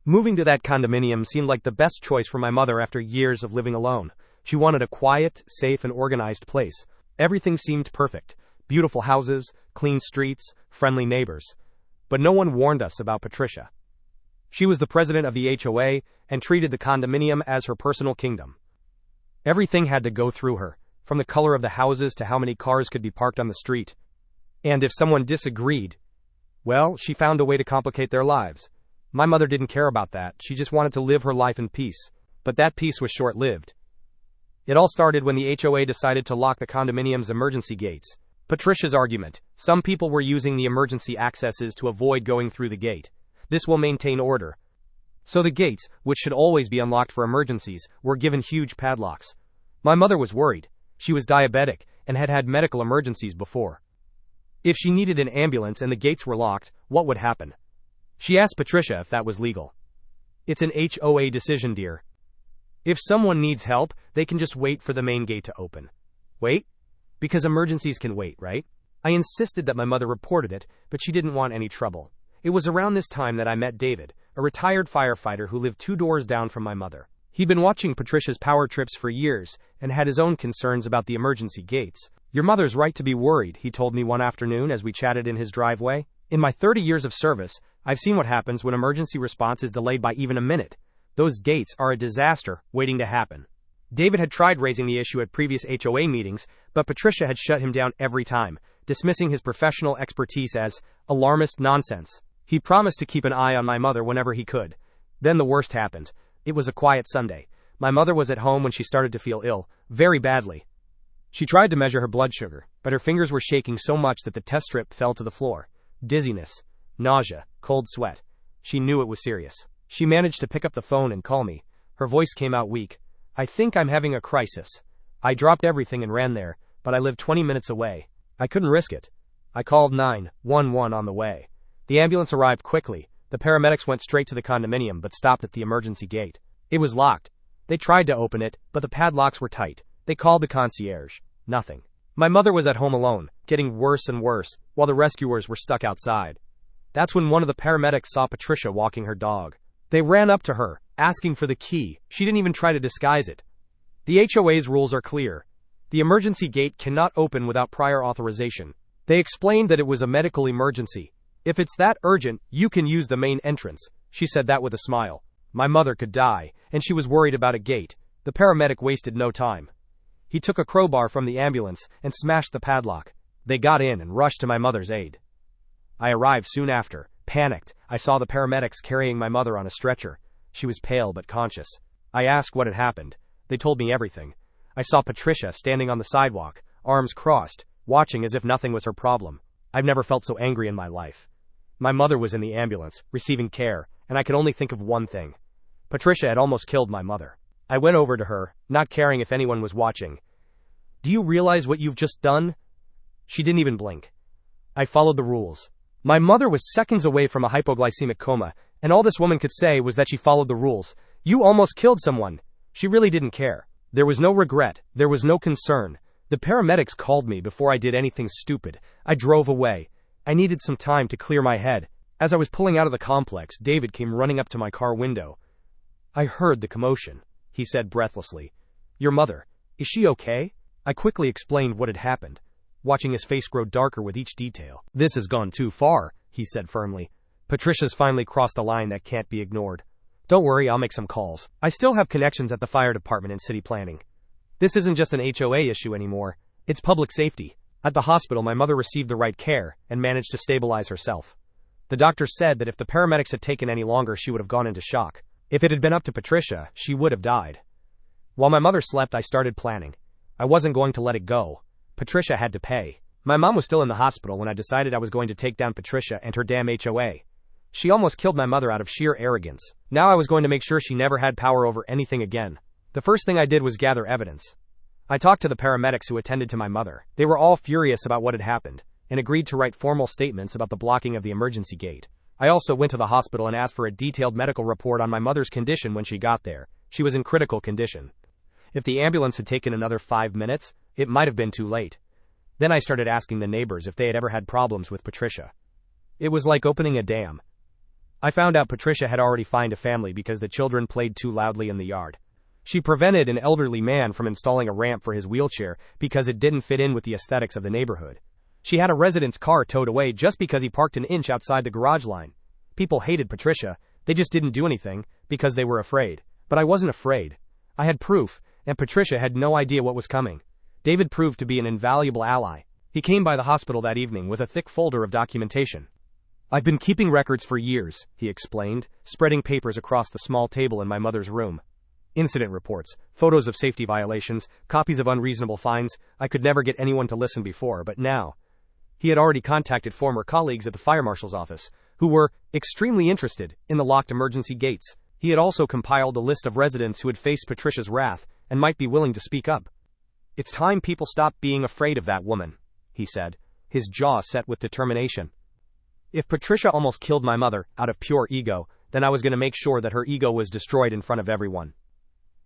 Moving to that condominium seemed like the best choice for my mother after years of living alone. She wanted a quiet, safe, and organized place. Everything seemed perfect. Beautiful houses, clean streets, friendly neighbors. But no one warned us about Patricia. She was the president of the HOA and treated the condominium as her personal kingdom. Everything had to go through her, from the color of the houses to how many cars could be parked on the street. And if someone disagreed, well, she found a way to complicate their lives. My mother didn't care about that. She just wanted to live her life in peace. But that peace was short-lived. It all started when the HOA decided to lock the condominium's emergency gates. Patricia's argument: some people were using the emergency accesses to avoid going through the gate. This will maintain order. So the gates, which should always be unlocked for emergencies, were given huge padlocks. My mother was worried. She was diabetic and had had medical emergencies before. If she needed an ambulance and the gates were locked, what would happen? She asked Patricia if that was legal. It's an HOA decision, dear. If someone needs help, they can just wait for the main gate to open. Wait? Because emergencies can wait, right? I insisted that my mother reported it, but she didn't want any trouble. It was around this time that I met David, a retired firefighter who lived 2 doors down from my mother. He'd been watching Patricia's power trips for years and had his own concerns about the emergency gates. Your mother's right to be worried, he told me one afternoon as we chatted in his driveway. In my 30 years of service, I've seen what happens when emergency response is delayed by even a minute. Those gates are a disaster waiting to happen. David had tried raising the issue at previous HOA meetings, but Patricia had shut him down every time, dismissing his professional expertise as alarmist nonsense. He promised to keep an eye on my mother whenever he could. Then the worst happened. It was a quiet Sunday. My mother was at home when she started to feel ill, very badly. She tried to measure her blood sugar, but her fingers were shaking so much that the test strip fell to the floor. Dizziness, nausea, cold sweat. She knew it was serious. She managed to pick up the phone and call me. Her voice came out weak. I think I'm having a crisis. I dropped everything and ran there, but I live 20 minutes away. I couldn't risk it. I called 911 on the way. The ambulance arrived quickly. The paramedics went straight to the condominium but stopped at the emergency gate. It was locked. They tried to open it, but the padlocks were tight. They called the concierge. Nothing. My mother was at home alone, getting worse and worse, while the rescuers were stuck outside. That's when one of the paramedics saw Patricia walking her dog. They ran up to her, asking for the key. She didn't even try to disguise it. The HOA's rules are clear. The emergency gate cannot open without prior authorization. They explained that it was a medical emergency. If it's that urgent, you can use the main entrance. She said that with a smile. My mother could die, and she was worried about a gate. The paramedic wasted no time. He took a crowbar from the ambulance and smashed the padlock. They got in and rushed to my mother's aid. I arrived soon after. Panicked, I saw the paramedics carrying my mother on a stretcher. She was pale but conscious. I asked what had happened. They told me everything. I saw Patricia standing on the sidewalk, arms crossed, watching as if nothing was her problem. I've never felt so angry in my life. My mother was in the ambulance, receiving care, and I could only think of one thing. Patricia had almost killed my mother. I went over to her, not caring if anyone was watching. Do you realize what you've just done? She didn't even blink. I followed the rules. My mother was seconds away from a hypoglycemic coma, and all this woman could say was that she followed the rules. You almost killed someone. She really didn't care. There was no regret. There was no concern. The paramedics called me before I did anything stupid. I drove away. I needed some time to clear my head. As I was pulling out of the complex, David came running up to my car window. I heard the commotion, he said breathlessly. Your mother, is she okay? I quickly explained what had happened, watching his face grow darker with each detail. This has gone too far, he said firmly. Patricia's finally crossed a line that can't be ignored. Don't worry, I'll make some calls. I still have connections at the fire department and city planning. This isn't just an HOA issue anymore. It's public safety. At the hospital, my mother received the right care and managed to stabilize herself. The doctor said that if the paramedics had taken any longer, she would have gone into shock. If it had been up to Patricia, she would have died. While my mother slept, I started planning. I wasn't going to let it go. Patricia had to pay. My mom was still in the hospital when I decided I was going to take down Patricia and her damn HOA. She almost killed my mother out of sheer arrogance. Now I was going to make sure she never had power over anything again. The first thing I did was gather evidence. I talked to the paramedics who attended to my mother. They were all furious about what had happened, and agreed to write formal statements about the blocking of the emergency gate. I also went to the hospital and asked for a detailed medical report on my mother's condition when she got there. She was in critical condition. If the ambulance had taken another 5 minutes, it might have been too late. Then I started asking the neighbors if they had ever had problems with Patricia. It was like opening a dam. I found out Patricia had already found a family because the children played too loudly in the yard. She prevented an elderly man from installing a ramp for his wheelchair because it didn't fit in with the aesthetics of the neighborhood. She had a resident's car towed away just because he parked an inch outside the garage line. People hated Patricia, they just didn't do anything because they were afraid. But I wasn't afraid. I had proof, and Patricia had no idea what was coming. David proved to be an invaluable ally. He came by the hospital that evening with a thick folder of documentation. I've been keeping records for years, he explained, spreading papers across the small table in my mother's room. Incident reports, photos of safety violations, copies of unreasonable fines. I could never get anyone to listen before, but now. He had already contacted former colleagues at the fire marshal's office, who were extremely interested in the locked emergency gates. He had also compiled a list of residents who had faced Patricia's wrath and might be willing to speak up. It's time people stop being afraid of that woman, he said, his jaw set with determination. If Patricia almost killed my mother out of pure ego, then I was going to make sure that her ego was destroyed in front of everyone.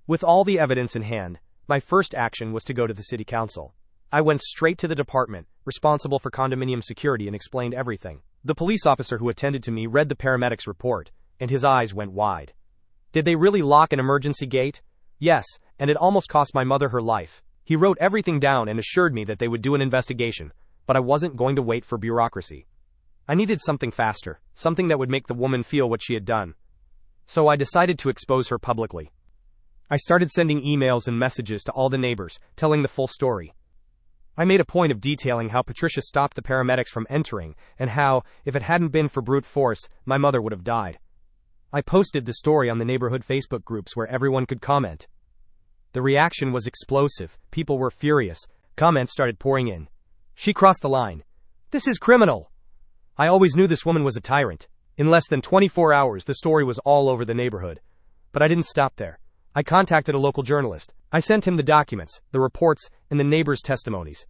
With all the evidence in hand, my first action was to go to the city council. I went straight to the department, responsible for condominium security, and explained everything. The police officer who attended to me read the paramedics' report, and his eyes went wide. Did they really lock an emergency gate? Yes, and it almost cost my mother her life. He wrote everything down and assured me that they would do an investigation, but I wasn't going to wait for bureaucracy. I needed something faster, something that would make the woman feel what she had done. So I decided to expose her publicly. I started sending emails and messages to all the neighbors, telling the full story. I made a point of detailing how Patricia stopped the paramedics from entering, and how, if it hadn't been for brute force, my mother would have died. I posted the story on the neighborhood Facebook groups where everyone could comment. The reaction was explosive. People were furious. Comments started pouring in. She crossed the line. This is criminal. I always knew this woman was a tyrant. In less than 24 hours, the story was all over the neighborhood. But I didn't stop there. I contacted a local journalist. I sent him the documents, the reports, and the neighbors' testimonies.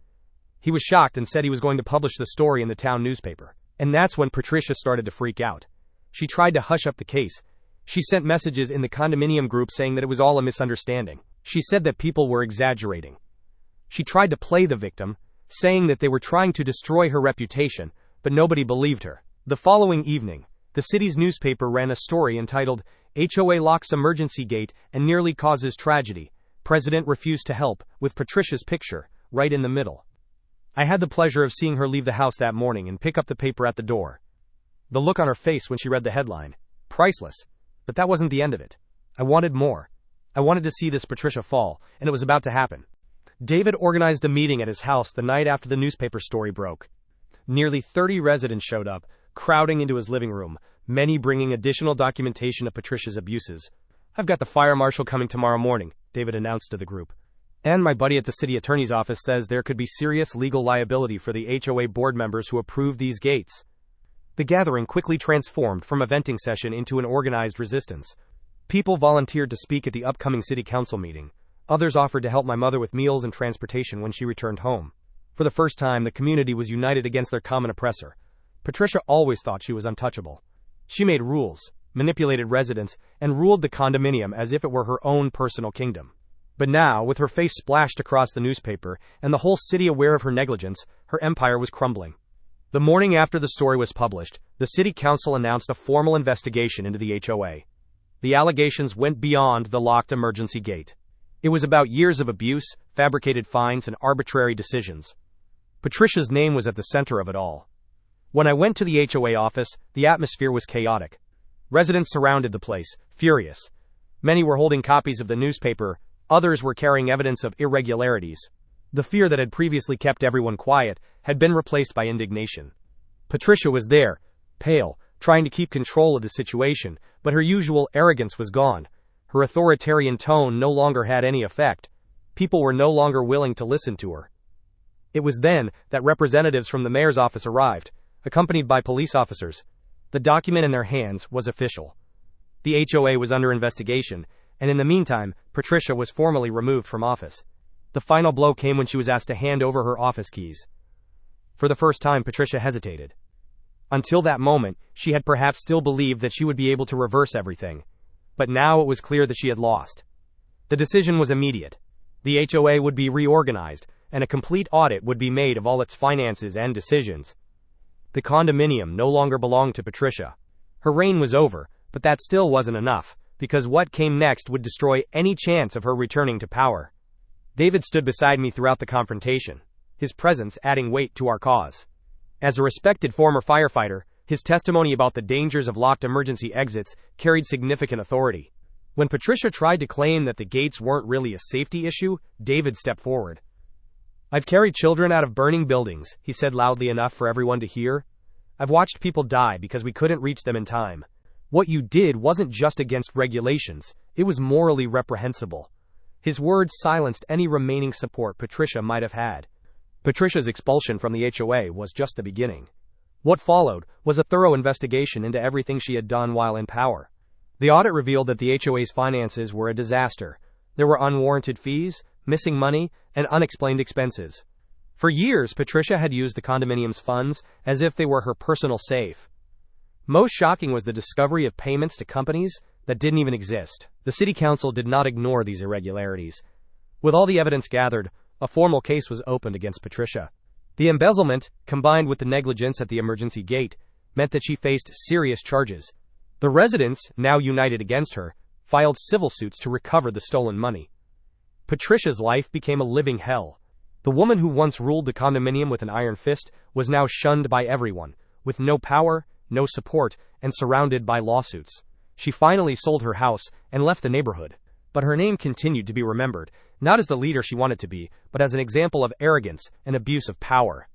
He was shocked and said he was going to publish the story in the town newspaper. And that's when Patricia started to freak out. She tried to hush up the case. She sent messages in the condominium group saying that it was all a misunderstanding. She said that people were exaggerating. She tried to play the victim, saying that they were trying to destroy her reputation, but nobody believed her. The following evening, the city's newspaper ran a story entitled, HOA Locks Emergency Gate and Nearly Causes Tragedy. President Refused to Help, with Patricia's picture, right in the middle. I had the pleasure of seeing her leave the house that morning and pick up the paper at the door. The look on her face when she read the headline. Priceless. But that wasn't the end of it. I wanted more. I wanted to see this Patricia fall, and it was about to happen. David organized a meeting at his house the night after the newspaper story broke. Nearly 30 residents showed up, crowding into his living room, many bringing additional documentation of Patricia's abuses. I've got the fire marshal coming tomorrow morning, David announced to the group. And my buddy at the city attorney's office says there could be serious legal liability for the HOA board members who approved these gates. The gathering quickly transformed from a venting session into an organized resistance. People volunteered to speak at the upcoming city council meeting. Others offered to help my mother with meals and transportation when she returned home. For the first time, the community was united against their common oppressor. Patricia always thought she was untouchable. She made rules, manipulated residents, and ruled the condominium as if it were her own personal kingdom. But now, with her face splashed across the newspaper, and the whole city aware of her negligence, her empire was crumbling. The morning after the story was published, the city council announced a formal investigation into the HOA. The allegations went beyond the locked emergency gate. It was about years of abuse, fabricated fines, and arbitrary decisions. Patricia's name was at the center of it all. When I went to the HOA office, the atmosphere was chaotic. Residents surrounded the place, furious. Many were holding copies of the newspaper, others were carrying evidence of irregularities. The fear that had previously kept everyone quiet had been replaced by indignation. Patricia was there, pale, trying to keep control of the situation, but her usual arrogance was gone. Her authoritarian tone no longer had any effect. People were no longer willing to listen to her. It was then that representatives from the mayor's office arrived, accompanied by police officers. The document in their hands was official. The HOA was under investigation, and in the meantime, Patricia was formally removed from office. The final blow came when she was asked to hand over her office keys. For the first time, Patricia hesitated. Until that moment, she had perhaps still believed that she would be able to reverse everything. But now it was clear that she had lost. The decision was immediate. The HOA would be reorganized, and a complete audit would be made of all its finances and decisions. The condominium no longer belonged to Patricia. Her reign was over, but that still wasn't enough, because what came next would destroy any chance of her returning to power. David stood beside me throughout the confrontation, his presence adding weight to our cause. As a respected former firefighter, his testimony about the dangers of locked emergency exits carried significant authority. When Patricia tried to claim that the gates weren't really a safety issue, David stepped forward. "I've carried children out of burning buildings," he said loudly enough for everyone to hear. "I've watched people die because we couldn't reach them in time. What you did wasn't just against regulations, it was morally reprehensible." His words silenced any remaining support Patricia might have had. Patricia's expulsion from the HOA was just the beginning. What followed was a thorough investigation into everything she had done while in power. The audit revealed that the HOA's finances were a disaster. There were unwarranted fees, missing money, and unexplained expenses. For years, Patricia had used the condominium's funds as if they were her personal safe. Most shocking was the discovery of payments to companies that didn't even exist. The city council did not ignore these irregularities. With all the evidence gathered, a formal case was opened against Patricia. The embezzlement, combined with the negligence at the emergency gate, meant that she faced serious charges. The residents, now united against her, filed civil suits to recover the stolen money. Patricia's life became a living hell. The woman who once ruled the condominium with an iron fist was now shunned by everyone, with no power, no support, and surrounded by lawsuits. She finally sold her house and left the neighborhood. But her name continued to be remembered, not as the leader she wanted to be, but as an example of arrogance and abuse of power.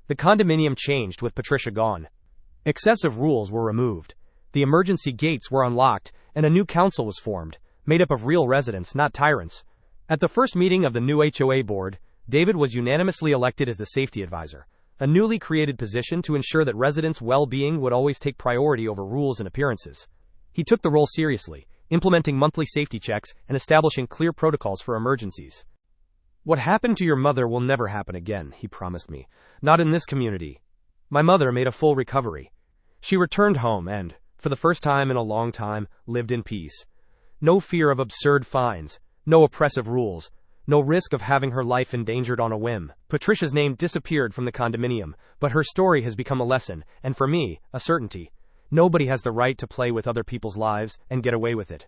The condominium changed with Patricia gone. Excessive rules were removed. The emergency gates were unlocked, and a new council was formed, made up of real residents, not tyrants. At the first meeting of the new HOA board, David was unanimously elected as the safety advisor, a newly created position to ensure that residents' well-being would always take priority over rules and appearances. He took the role seriously, implementing monthly safety checks and establishing clear protocols for emergencies. "What happened to your mother will never happen again," he promised me. "Not in this community." My mother made a full recovery. She returned home and, for the first time in a long time, lived in peace. No fear of absurd fines, no oppressive rules, no risk of having her life endangered on a whim. Patricia's name disappeared from the condominium, but her story has become a lesson, and for me, a certainty. Nobody has the right to play with other people's lives and get away with it.